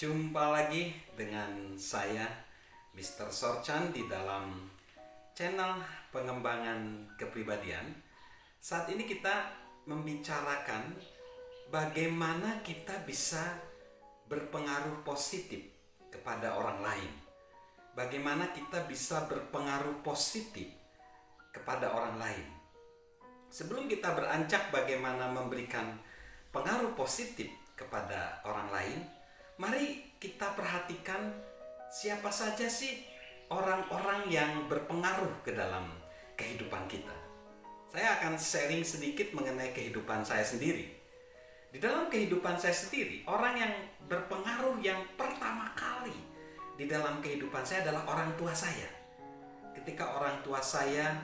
Jumpa lagi dengan saya, Mr. Sorchan, di dalam channel pengembangan kepribadian. Saat ini kita membicarakan bagaimana kita bisa berpengaruh positif kepada orang lain. Bagaimana kita bisa berpengaruh positif kepada orang lain. Sebelum kita beranjak bagaimana memberikan pengaruh positif kepada orang lain, mari kita perhatikan siapa saja sih orang-orang yang berpengaruh ke dalam kehidupan kita. Saya akan sharing sedikit mengenai kehidupan saya sendiri. Di dalam kehidupan saya sendiri, orang yang berpengaruh yang pertama kali di dalam kehidupan saya adalah orang tua saya. Ketika orang tua saya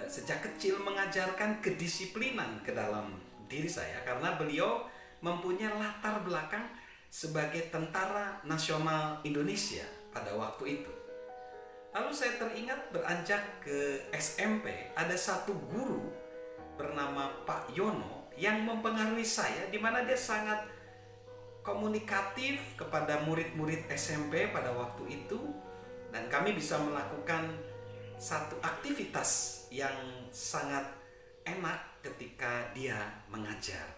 sejak kecil mengajarkan kedisiplinan ke dalam diri saya, karena beliau mempunyai latar belakang sebagai tentara nasional Indonesia pada waktu itu. Lalu saya teringat beranjak ke SMP, ada satu guru bernama Pak Yono yang mempengaruhi saya, di mana dia sangat komunikatif kepada murid-murid SMP pada waktu itu, dan kami bisa melakukan satu aktivitas yang sangat enak ketika dia mengajar.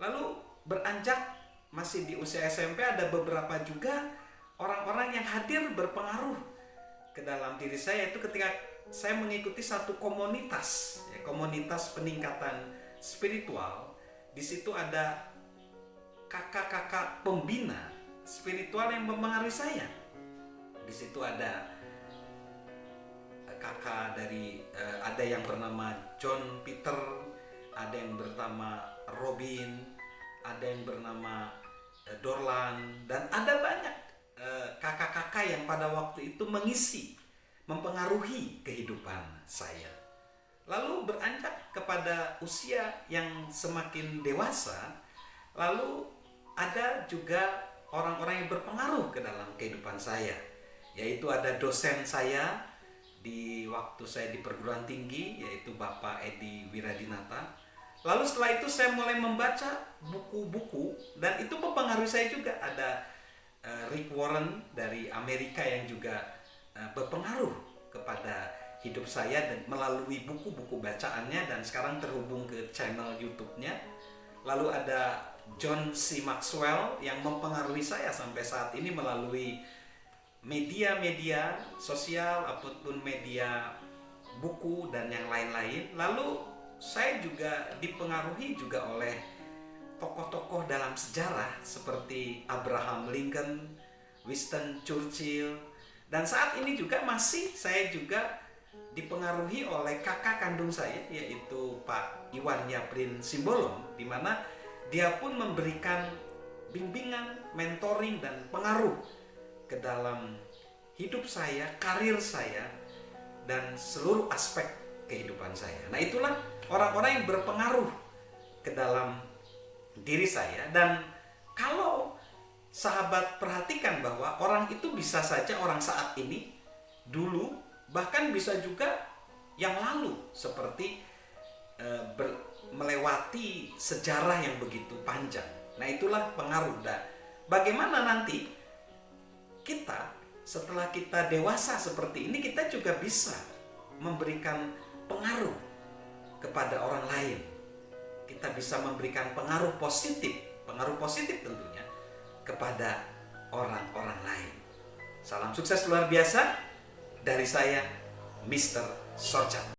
Lalu beranjak masih di usia SMP, ada beberapa juga orang-orang yang hadir berpengaruh ke dalam diri saya, itu ketika saya mengikuti satu komunitas, komunitas peningkatan spiritual. Di situ ada kakak-kakak pembina spiritual yang mempengaruhi saya. Di situ ada kakak dari ada yang bernama John Peter, ada yang bernama Robin, ada yang bernama Dorlan, dan ada banyak kakak-kakak yang pada waktu itu mengisi, mempengaruhi kehidupan saya. Lalu beranjak kepada usia yang semakin dewasa, lalu ada juga orang-orang yang berpengaruh ke dalam kehidupan saya, yaitu ada dosen saya di waktu saya di perguruan tinggi, yaitu Bapak Edi Wiradinata. Lalu setelah itu saya mulai membaca buku-buku, dan itu mempengaruhi saya juga. Ada Rick Warren dari Amerika yang juga berpengaruh kepada hidup saya dan melalui buku-buku bacaannya, dan sekarang terhubung ke channel YouTube-nya. Lalu ada John C. Maxwell yang mempengaruhi saya sampai saat ini melalui media-media sosial ataupun media buku dan yang lain-lain. Lalu saya juga dipengaruhi juga oleh tokoh-tokoh dalam sejarah seperti Abraham Lincoln, Winston Churchill, dan saat ini juga masih saya juga dipengaruhi oleh kakak kandung saya, yaitu Pak Iwan Yaprin Simbolon, di mana dia pun memberikan bimbingan, mentoring, dan pengaruh ke dalam hidup saya, karir saya, dan seluruh aspek kehidupan saya. Nah, itulah orang-orang yang berpengaruh ke dalam diri saya. Dan kalau sahabat perhatikan bahwa orang itu bisa saja orang saat ini, dulu, bahkan bisa juga yang lalu, seperti melewati sejarah yang begitu panjang. Nah, itulah pengaruh. Dan bagaimana nanti kita setelah kita dewasa seperti ini, kita juga bisa memberikan pengaruh kepada orang lain. Kita bisa memberikan pengaruh positif tentunya kepada orang-orang lain. Salam sukses luar biasa dari saya, Mr. Sorchan.